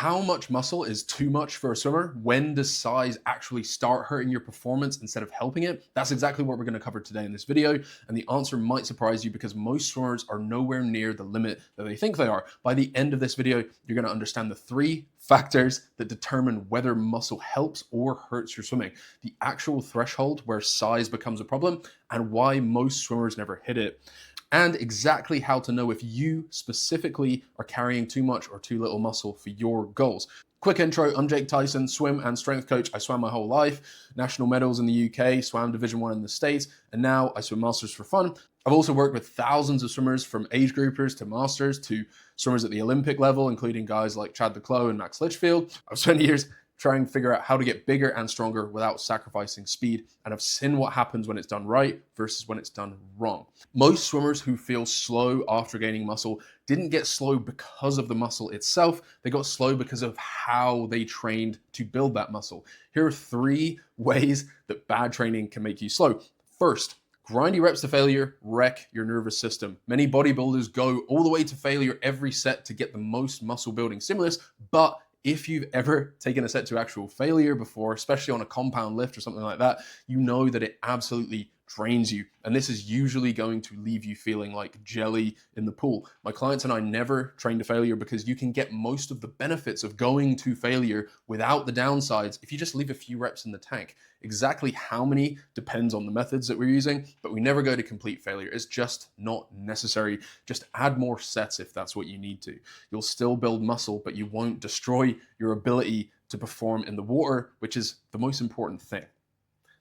How much muscle is too much for a swimmer? When does size actually start hurting your performance instead of helping it? That's exactly what we're going to cover today in this video. And the answer might surprise you because most swimmers are nowhere near the limit that they think they are. By the end of this video, you're going to understand the 3 factors that determine whether muscle helps or hurts your swimming, the actual threshold where size becomes a problem, and why most swimmers never hit it, and exactly how to know if you specifically are carrying too much or too little muscle for your goals. Quick intro, I'm Jake Tyson, swim and strength coach. I swam my whole life, national medals in the UK, swam Division 1 in the States, and now I swim masters for fun. I've also worked with thousands of swimmers from age groupers to masters to swimmers at the Olympic level, including guys like Chad le Clos and Max Litchfield. I've spent years trying to figure out how to get bigger and stronger without sacrificing speed. And I've seen what happens when it's done right versus when it's done wrong. Most swimmers who feel slow after gaining muscle didn't get slow because of the muscle itself. They got slow because of how they trained to build that muscle. Here are 3 ways that bad training can make you slow. First, grindy reps to failure wreck your nervous system. Many bodybuilders go all the way to failure every set to get the most muscle building stimulus, but if you've ever taken a set to actual failure before, especially on a compound lift or something like that, you know that it absolutely drains you. And this is usually going to leave you feeling like jelly in the pool. My clients and I never train to failure because you can get most of the benefits of going to failure without the downsides if you just leave a few reps in the tank. Exactly how many depends on the methods that we're using, but we never go to complete failure. It's just not necessary. Just add more sets if that's what you need to. You'll still build muscle, but you won't destroy your ability to perform in the water, which is the most important thing.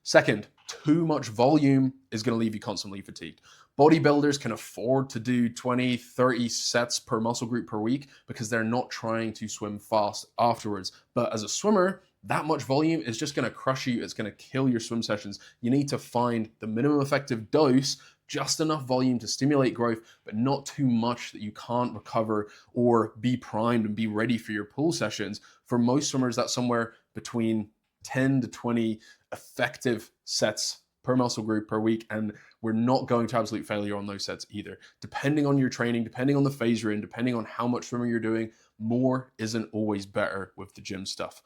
Second, too much volume is going to leave you constantly fatigued. Bodybuilders can afford to do 20, 30 sets per muscle group per week because they're not trying to swim fast afterwards. But as a swimmer, that much volume is just going to crush you. It's going to kill your swim sessions. You need to find the minimum effective dose, just enough volume to stimulate growth, but not too much that you can't recover or be primed and be ready for your pool sessions. For most swimmers, that's somewhere between 10 to 20 effective sets per muscle group per week, and we're not going to absolute failure on those sets either. Depending on your training, depending on the phase you're in, depending on how much swimming you're doing, more isn't always better with the gym stuff.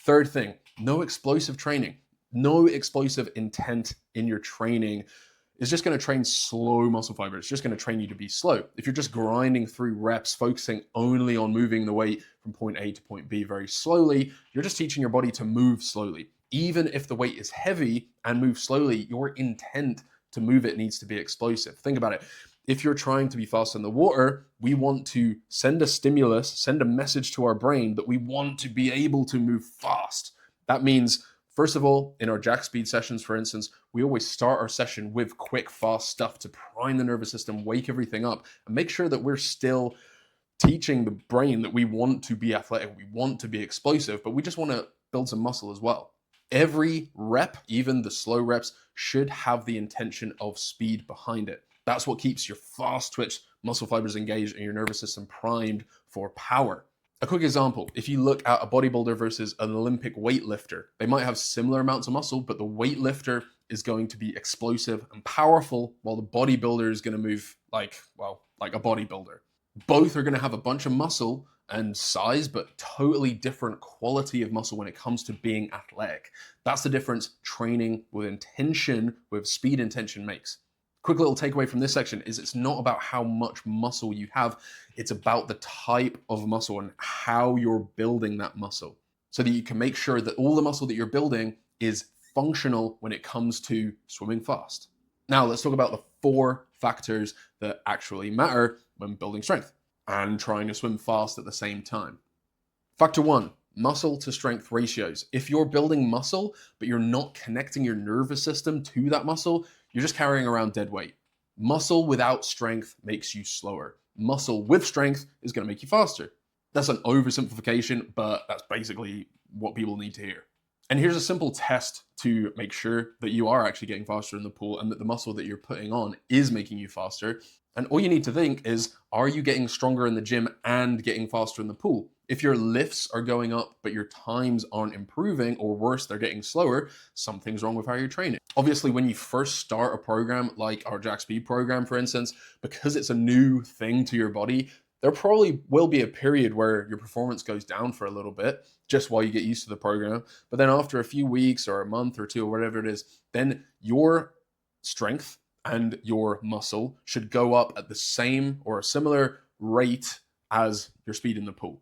Third thing, no explosive training. No explosive intent in your training is just going to train slow muscle fiber. It's just going to train you to be slow. If you're just grinding through reps, focusing only on moving the weight from point A to point B very slowly, you're just teaching your body to move slowly. Even if the weight is heavy and moves slowly, your intent to move it needs to be explosive. Think about it. If you're trying to be fast in the water, we want to send a stimulus, send a message to our brain that we want to be able to move fast. That means, first of all, in our jack speed sessions, for instance, we always start our session with quick, fast stuff to prime the nervous system, wake everything up, and make sure that we're still teaching the brain that we want to be athletic, we want to be explosive, but we just want to build some muscle as well. Every rep, even the slow reps, should have the intention of speed behind it. That's what keeps your fast twitch muscle fibers engaged and your nervous system primed for power. A quick example, if you look at a bodybuilder versus an Olympic weightlifter, they might have similar amounts of muscle, but the weightlifter is going to be explosive and powerful while the bodybuilder is going to move like a bodybuilder. Both are going to have a bunch of muscle and size, but totally different quality of muscle when it comes to being athletic. That's the difference training with intention, with speed intention makes. Quick little takeaway from this section is it's not about how much muscle you have, it's about the type of muscle and how you're building that muscle so that you can make sure that all the muscle that you're building is functional when it comes to swimming fast. Now let's talk about the 4 factors that actually matter when building strength and trying to swim fast at the same time. Factor 1, muscle to strength ratios. If you're building muscle, but you're not connecting your nervous system to that muscle, you're just carrying around dead weight. Muscle without strength makes you slower. Muscle with strength is going to make you faster. That's an oversimplification, but that's basically what people need to hear. And here's a simple test to make sure that you are actually getting faster in the pool and that the muscle that you're putting on is making you faster. And all you need to think is, are you getting stronger in the gym and getting faster in the pool? If your lifts are going up, but your times aren't improving, or worse, they're getting slower, something's wrong with how you're training. Obviously, when you first start a program like our Jack Speed program, for instance, because it's a new thing to your body, There probably will be a period where your performance goes down for a little bit just while you get used to the program. But then after a few weeks or a month or two or whatever it is, then your strength and your muscle should go up at the same or a similar rate as your speed in the pool.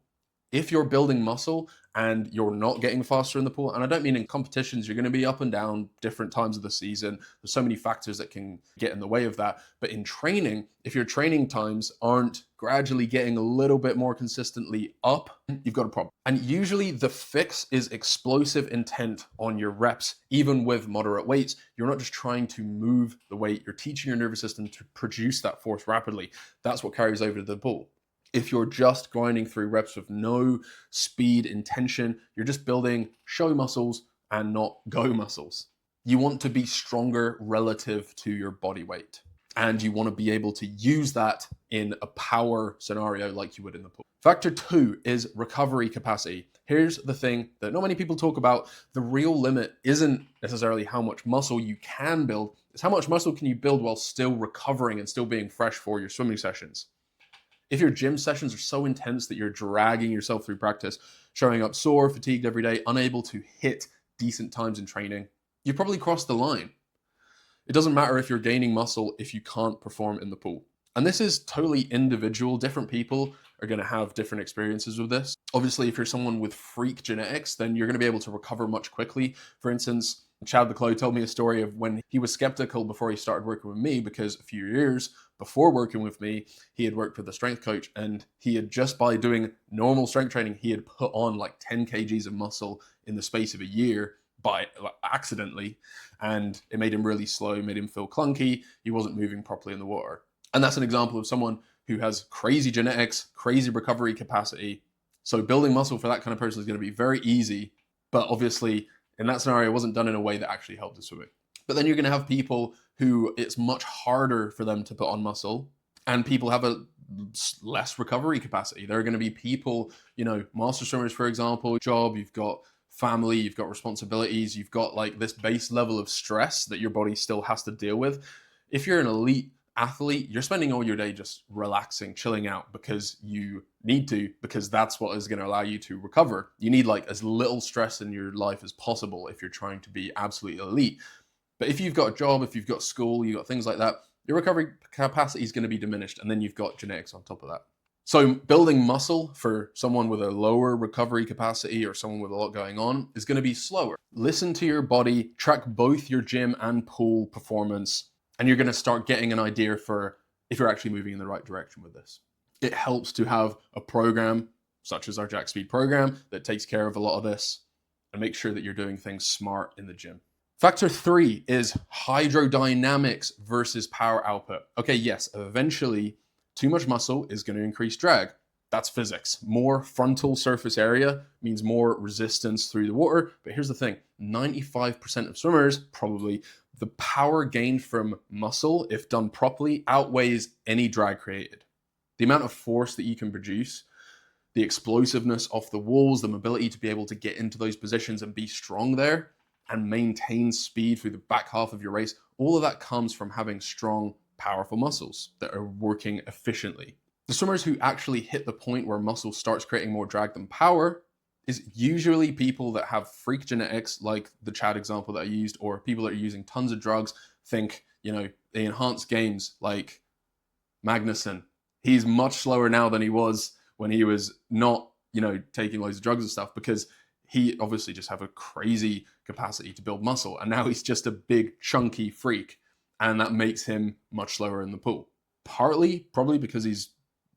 If you're building muscle and you're not getting faster in the pool, and I don't mean in competitions, you're going to be up and down different times of the season. There's so many factors that can get in the way of that. But in training, if your training times aren't gradually getting a little bit more consistently up, you've got a problem. And usually the fix is explosive intent on your reps, even with moderate weights. You're not just trying to move the weight, you're teaching your nervous system to produce that force rapidly. That's what carries over to the pool. If you're just grinding through reps with no speed intention, you're just building show muscles and not go muscles. You want to be stronger relative to your body weight. And you want to be able to use that in a power scenario like you would in the pool. Factor 2 is recovery capacity. Here's the thing that not many people talk about. The real limit isn't necessarily how much muscle you can build. It's how much muscle can you build while still recovering and still being fresh for your swimming sessions. If your gym sessions are so intense that you're dragging yourself through practice, showing up sore, fatigued every day, unable to hit decent times in training, you've probably crossed the line. It doesn't matter if you're gaining muscle if you can't perform in the pool. And this is totally individual. Different people are going to have different experiences with this. Obviously, if you're someone with freak genetics, then you're going to be able to recover much quickly. For instance, Chad the Clo told me a story of when he was skeptical before he started working with me, because a few years before working with me, he had worked with a strength coach, and he had, just by doing normal strength training, he had put on like 10 kgs of muscle in the space of a year by accidentally, and it made him really slow, made him feel clunky. He wasn't moving properly in the water. And that's an example of someone who has crazy genetics, crazy recovery capacity. So building muscle for that kind of person is going to be very easy, but obviously in that scenario, it wasn't done in a way that actually helped the swimming. But then you're going to have people who it's much harder for them to put on muscle, and people have a less recovery capacity. There are going to be people, master swimmers, for example, job, you've got family, you've got responsibilities, you've got like this base level of stress that your body still has to deal with. If you're an elite athlete, you're spending all your day just relaxing, chilling out because you need to, because that's what is going to allow you to recover. You need like as little stress in your life as possible if you're trying to be absolutely elite. But if you've got a job, if you've got school, you've got things like that, your recovery capacity is going to be diminished. And then you've got genetics on top of that. So building muscle for someone with a lower recovery capacity or someone with a lot going on is going to be slower. Listen to your body, track both your gym and pool performance, and you're going to start getting an idea for if you're actually moving in the right direction with this. It helps to have a program such as our Jack Speed program that takes care of a lot of this and make sure that you're doing things smart in the gym. Factor 3 is hydrodynamics versus power output. Okay, yes, eventually too much muscle is going to increase drag. That's physics. More frontal surface area means more resistance through the water. But here's the thing, 95% of swimmers, probably, the power gained from muscle, if done properly, outweighs any drag created. The amount of force that you can produce, the explosiveness off the walls, the mobility to be able to get into those positions and be strong there and maintain speed through the back half of your race, all of that comes from having strong, powerful muscles that are working efficiently. The swimmers who actually hit the point where muscle starts creating more drag than power is usually people that have freak genetics, like the Chad example that I used, or people that are using tons of drugs. Think, the enhanced games like Magnussen. He's much slower now than he was when he was not, taking loads of drugs and stuff, because he obviously just have a crazy capacity to build muscle. And now he's just a big, chunky freak. And that makes him much slower in the pool. Partly, probably because he's,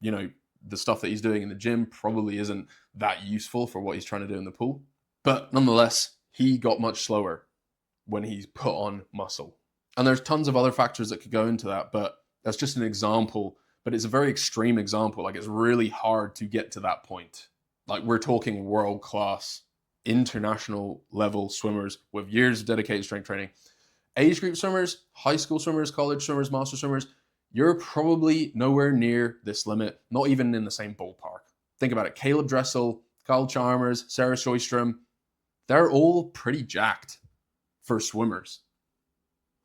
the stuff that he's doing in the gym probably isn't that useful for what he's trying to do in the pool. But nonetheless, he got much slower when he's put on muscle. And there's tons of other factors that could go into that, but that's just an example. But it's a very extreme example. Like, it's really hard to get to that point. Like, we're talking world-class, international level swimmers with years of dedicated strength training. Age group swimmers, high school swimmers, college swimmers, master swimmers, you're probably nowhere near this limit, not even in the same ballpark. Think about it. Caleb Dressel, Kyle Chalmers, Sarah Sjöström, they're all pretty jacked for swimmers.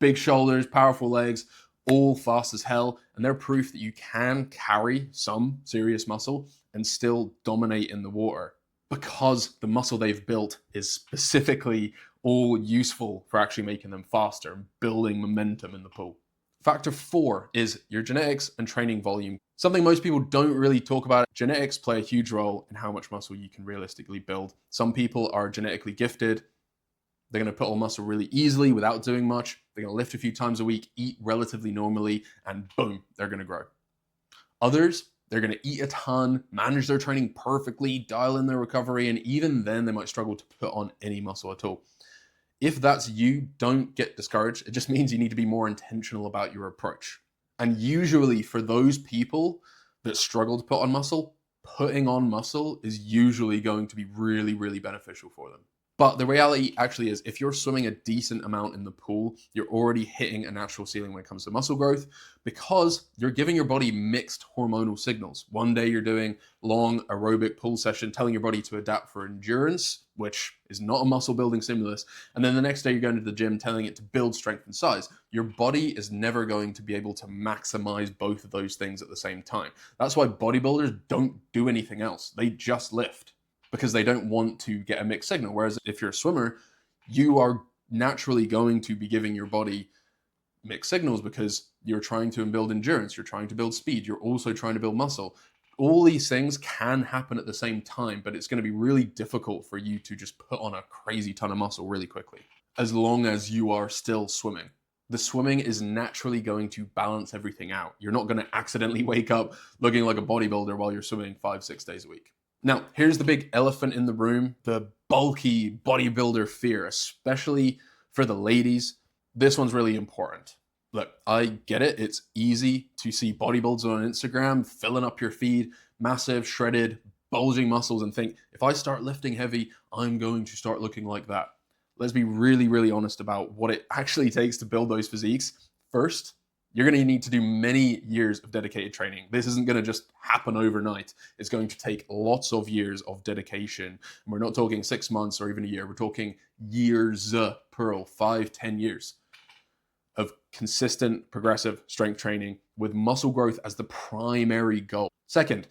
Big shoulders, powerful legs, all fast as hell, and they're proof that you can carry some serious muscle and still dominate in the water because the muscle they've built is specifically all useful for actually making them faster and building momentum in the pool. Factor 4 is your genetics and training volume. Something most people don't really talk about. Genetics play a huge role in how much muscle you can realistically build. Some people are genetically gifted. They're going to put on muscle really easily without doing much. They're going to lift a few times a week, eat relatively normally, and boom, they're going to grow. Others, they're going to eat a ton, manage their training perfectly, dial in their recovery, and even then they might struggle to put on any muscle at all. If that's you, don't get discouraged. It just means you need to be more intentional about your approach. And usually for those people that struggle to put on muscle, putting on muscle is usually going to be really, really beneficial for them. But the reality actually is if you're swimming a decent amount in the pool, you're already hitting a natural ceiling when it comes to muscle growth because you're giving your body mixed hormonal signals. One day you're doing long aerobic pool session, telling your body to adapt for endurance, which is not a muscle building stimulus. And then the next day you're going to the gym, telling it to build strength and size. Your body is never going to be able to maximize both of those things at the same time. That's why bodybuilders don't do anything else. They just lift, because they don't want to get a mixed signal. Whereas if you're a swimmer, you are naturally going to be giving your body mixed signals because you're trying to build endurance, you're trying to build speed, you're also trying to build muscle. All these things can happen at the same time, but it's going to be really difficult for you to just put on a crazy ton of muscle really quickly, as long as you are still swimming. The swimming is naturally going to balance everything out. You're not going to accidentally wake up looking like a bodybuilder while you're swimming 5-6 days a week. Now, here's the big elephant in the room, the bulky bodybuilder fear, especially for the ladies. This one's really important. Look, I get it. It's easy to see bodybuilders on Instagram filling up your feed, massive, shredded, bulging muscles, and think, if I start lifting heavy, I'm going to start looking like that. Let's be really, really honest about what it actually takes to build those physiques. First, you're going to need to do many years of dedicated training. This isn't going to just happen overnight. It's going to take lots of years of dedication. And we're not talking 6 months or even a year. We're talking years, plural, 5-10 years of consistent progressive strength training with muscle growth as the primary goal. Second,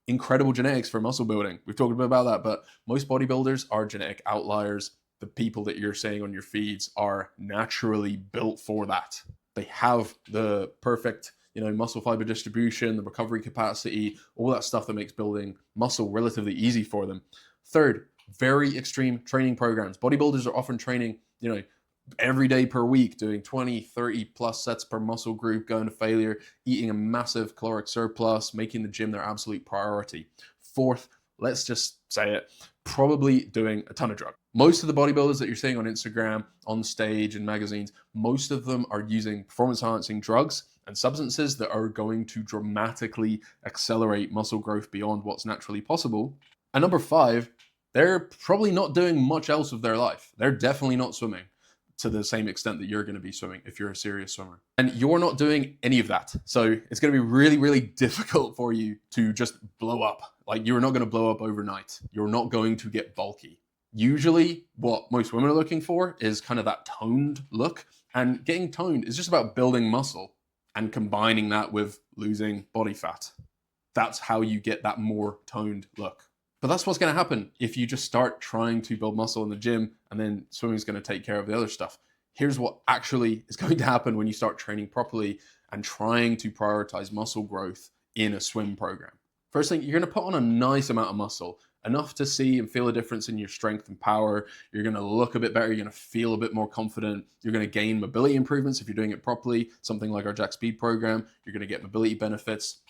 incredible genetics for muscle building. We've talked a bit about that, but most bodybuilders are genetic outliers. The people that you're seeing on your feeds are naturally built for that. They have the perfect, muscle fiber distribution, the recovery capacity, all that stuff that makes building muscle relatively easy for them. Third, very extreme training programs. Bodybuilders are often training, every day per week, doing 20, 30 plus sets per muscle group, going to failure, eating a massive caloric surplus, making the gym their absolute priority. Fourth, let's just say it, probably doing a ton of drugs. Most of the bodybuilders that you're seeing on Instagram, on stage, in magazines, most of them are using performance-enhancing drugs and substances that are going to dramatically accelerate muscle growth beyond what's naturally possible. And number 5, they're probably not doing much else with their life. They're definitely not swimming to the same extent that you're going to be swimming if you're a serious swimmer. And you're not doing any of that. So it's going to be really, really difficult for you to just blow up. Like, you're not going to blow up overnight. You're not going to get bulky. Usually what most women are looking for is kind of that toned look. And getting toned is just about building muscle and combining that with losing body fat. That's how you get that more toned look. But that's what's going to happen if you just start trying to build muscle in the gym and then swimming is going to take care of the other stuff. Here's what actually is going to happen when you start training properly and trying to prioritize muscle growth in a swim program. First thing, you're going to put on a nice amount of muscle, enough to see and feel a difference in your strength and power. You're going to look a bit better. You're going to feel a bit more confident. You're going to gain mobility improvements if you're doing it properly, something like our Jack Speed program. You're going to get mobility benefits,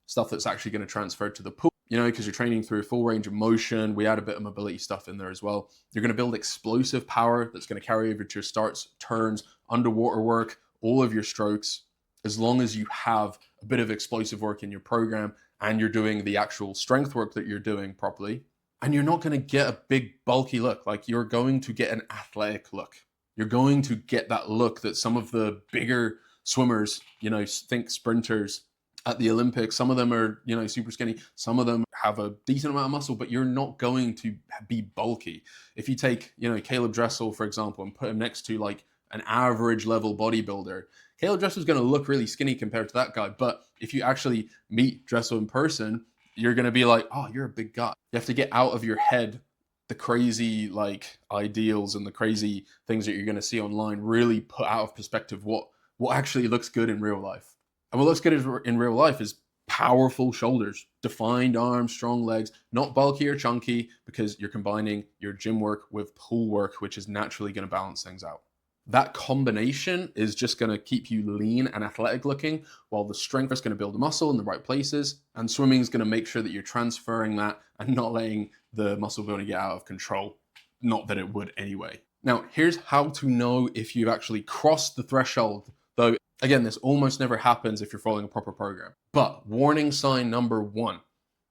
stuff that's actually going to transfer to the pool, because you're training through a full range of motion. We add a bit of mobility stuff in there as well. You're going to build explosive power that's going to carry over to your starts, turns, underwater work, all of your strokes, as long as you have a bit of explosive work in your program and you're doing the actual strength work that you're doing properly. And you're not going to get a big bulky look. Like, you're going to get an athletic look. You're going to get that look that some of the bigger swimmers, think sprinters at the Olympics, some of them are, super skinny. Some of them have a decent amount of muscle, but you're not going to be bulky. If you take, Caleb Dressel, for example, and put him next to like an average level bodybuilder, Caeleb Dressel is going to look really skinny compared to that guy. But if you actually meet Dressel in person, you're going to be like, oh, you're a big guy. You have to get out of your head the crazy like ideals and the crazy things that you're going to see online, really put out of perspective what actually looks good in real life. And what looks good in real life is powerful shoulders, defined arms, strong legs, not bulky or chunky, because you're combining your gym work with pull work, which is naturally going to balance things out. That combination is just going to keep you lean and athletic looking, while the strength is going to build the muscle in the right places, and swimming is going to make sure that you're transferring that and not letting the muscle building get out of control. Not that it would anyway. Now, here's how to know if you've actually crossed the threshold, though again, this almost never happens if you're following a proper program. But warning sign number 1,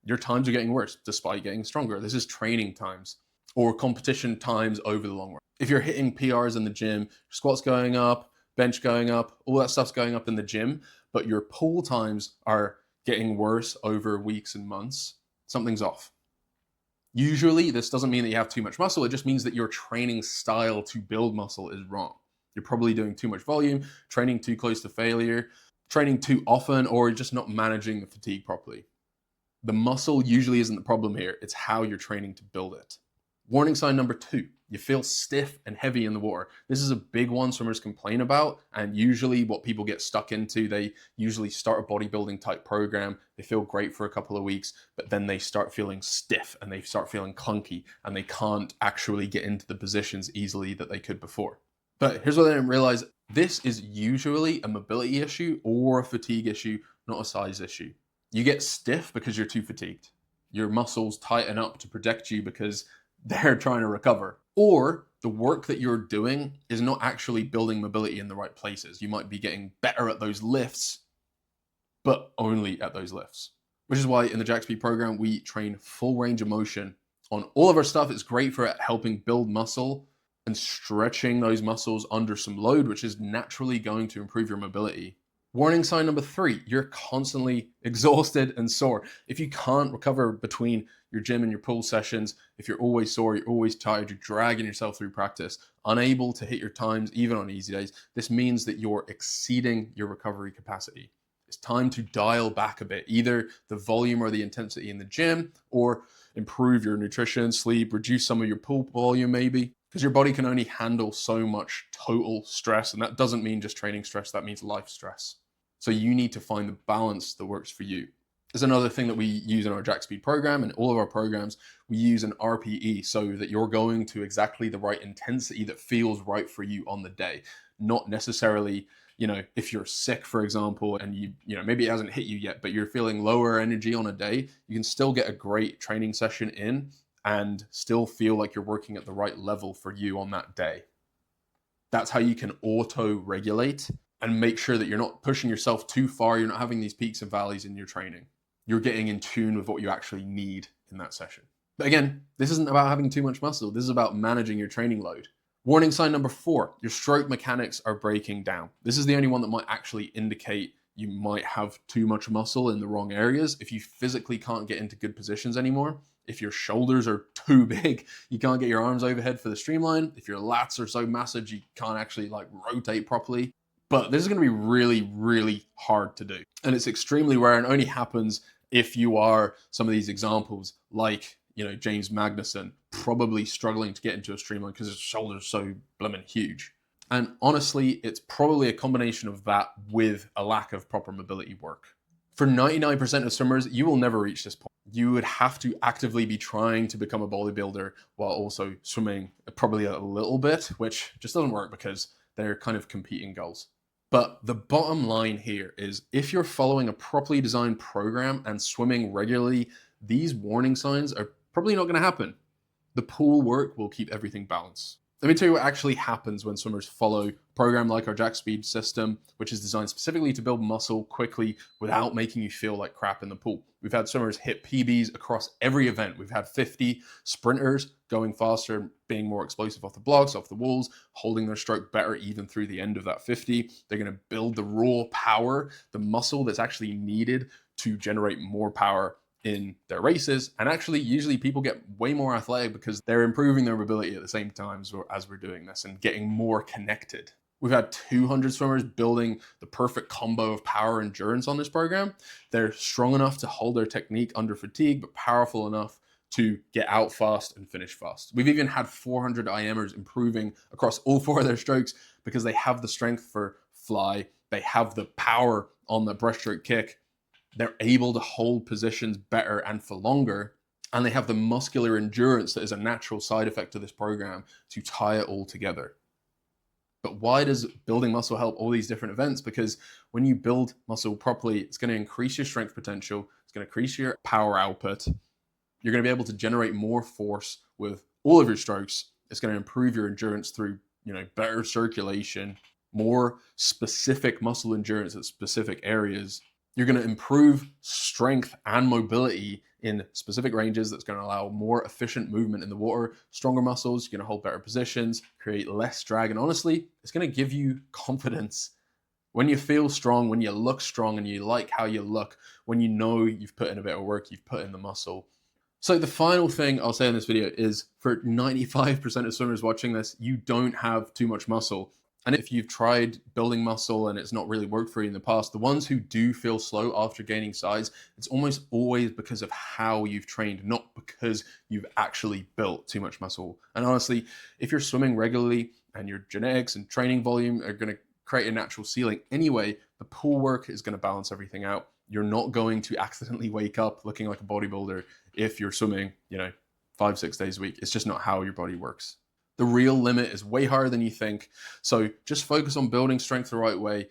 your times are getting worse despite getting stronger. This is training times or competition times over the long run. If you're hitting PRs in the gym, squats going up, bench going up, all that stuff's going up in the gym, but your pull times are getting worse over weeks and months, something's off. Usually, this doesn't mean that you have too much muscle. It just means that your training style to build muscle is wrong. You're probably doing too much volume, training too close to failure, training too often, or just not managing the fatigue properly. The muscle usually isn't the problem here. It's how you're training to build it. Warning sign number 2, you feel stiff and heavy in the water. This is a big one swimmers complain about, and usually what people get stuck into, they usually start a bodybuilding type program, they feel great for a couple of weeks, but then they start feeling stiff and they start feeling clunky and they can't actually get into the positions easily that they could before. But here's what I didn't realize, this is usually a mobility issue or a fatigue issue, not a size issue. You get stiff because you're too fatigued. Your muscles tighten up to protect you because they're trying to recover. Or the work that you're doing is not actually building mobility in the right places. You might be getting better at those lifts, but only at those lifts. Which is why in the Jack Speed program, we train full range of motion on all of our stuff. It's great for helping build muscle and stretching those muscles under some load, which is naturally going to improve your mobility. Warning sign number 3, you're constantly exhausted and sore. If you can't recover between your gym and your pull sessions, if you're always sore, you're always tired, you're dragging yourself through practice, unable to hit your times even on easy days, this means that you're exceeding your recovery capacity. It's time to dial back a bit, either the volume or the intensity in the gym, or improve your nutrition, sleep, reduce some of your pull volume maybe, because your body can only handle so much total stress. And that doesn't mean just training stress, that means life stress. So you need to find the balance that works for you. There's another thing that we use in our Jack Speed program, and all of our programs, we use an RPE so that you're going to exactly the right intensity that feels right for you on the day. Not necessarily, if you're sick, for example, and maybe it hasn't hit you yet, but you're feeling lower energy on a day, you can still get a great training session in and still feel like you're working at the right level for you on that day. That's how you can auto-regulate and make sure that you're not pushing yourself too far. You're not having these peaks and valleys in your training. You're getting in tune with what you actually need in that session. But again, this isn't about having too much muscle. This is about managing your training load. Warning sign number 4, your stroke mechanics are breaking down. This is the only one that might actually indicate you might have too much muscle in the wrong areas. If you physically can't get into good positions anymore, if your shoulders are too big, you can't get your arms overhead for the streamline. If your lats are so massive, you can't actually rotate properly. But this is going to be really, really hard to do. And it's extremely rare and only happens if you are some of these examples like, James Magnuson, probably struggling to get into a streamline because his shoulders are so blimmin' huge. And honestly, it's probably a combination of that with a lack of proper mobility work. For 99% of swimmers, you will never reach this point. You would have to actively be trying to become a bodybuilder while also swimming probably a little bit, which just doesn't work because they're kind of competing goals. But the bottom line here is if you're following a properly designed program and swimming regularly, these warning signs are probably not going to happen. The pull work will keep everything balanced. Let me tell you what actually happens when swimmers follow a program like our Jack Speed system, which is designed specifically to build muscle quickly without making you feel like crap in the pool. We've had swimmers hit PBs across every event. We've had 50 sprinters going faster, being more explosive off the blocks, off the walls, holding their stroke better even through the end of that 50. They're going to build the raw power, the muscle that's actually needed to generate more power in their races. And actually, usually people get way more athletic because they're improving their mobility at the same time as we're doing this and getting more connected. We've had 200 swimmers building the perfect combo of power and endurance on this program. They're strong enough to hold their technique under fatigue, but powerful enough to get out fast and finish fast. We've even had 400 IMers improving across all 4 of their strokes because they have the strength for fly, they have the power on the breaststroke kick, they're able to hold positions better and for longer, and they have the muscular endurance that is a natural side effect of this program to tie it all together. But why does building muscle help all these different events? Because when you build muscle properly, it's going to increase your strength potential, it's going to increase your power output, you're going to be able to generate more force with all of your strokes. It's going to improve your endurance through, better circulation, more specific muscle endurance at specific areas. You're going to improve strength and mobility in specific ranges. That's going to allow more efficient movement in the water, stronger muscles, you're going to hold better positions, create less drag. And honestly, it's going to give you confidence. When you feel strong, when you look strong and you like how you look, when you know you've put in a bit of work, you've put in the muscle. So the final thing I'll say in this video is for 95% of swimmers watching this, you don't have too much muscle. And if you've tried building muscle and it's not really worked for you in the past, the ones who do feel slow after gaining size, it's almost always because of how you've trained, not because you've actually built too much muscle. And honestly, if you're swimming regularly and your genetics and training volume are going to create a natural ceiling anyway, the pool work is going to balance everything out. You're not going to accidentally wake up looking like a bodybuilder if you're swimming, 5-6 days a week. It's just not how your body works. The real limit is way higher than you think. So just focus on building strength the right way,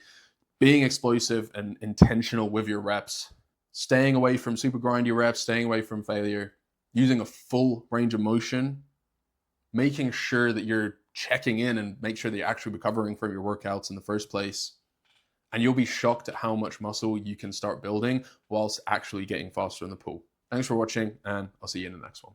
being explosive and intentional with your reps, staying away from super grindy reps, staying away from failure, using a full range of motion, making sure that you're checking in and make sure that you're actually recovering from your workouts in the first place. And you'll be shocked at how much muscle you can start building whilst actually getting faster in the pool. Thanks for watching, and I'll see you in the next one.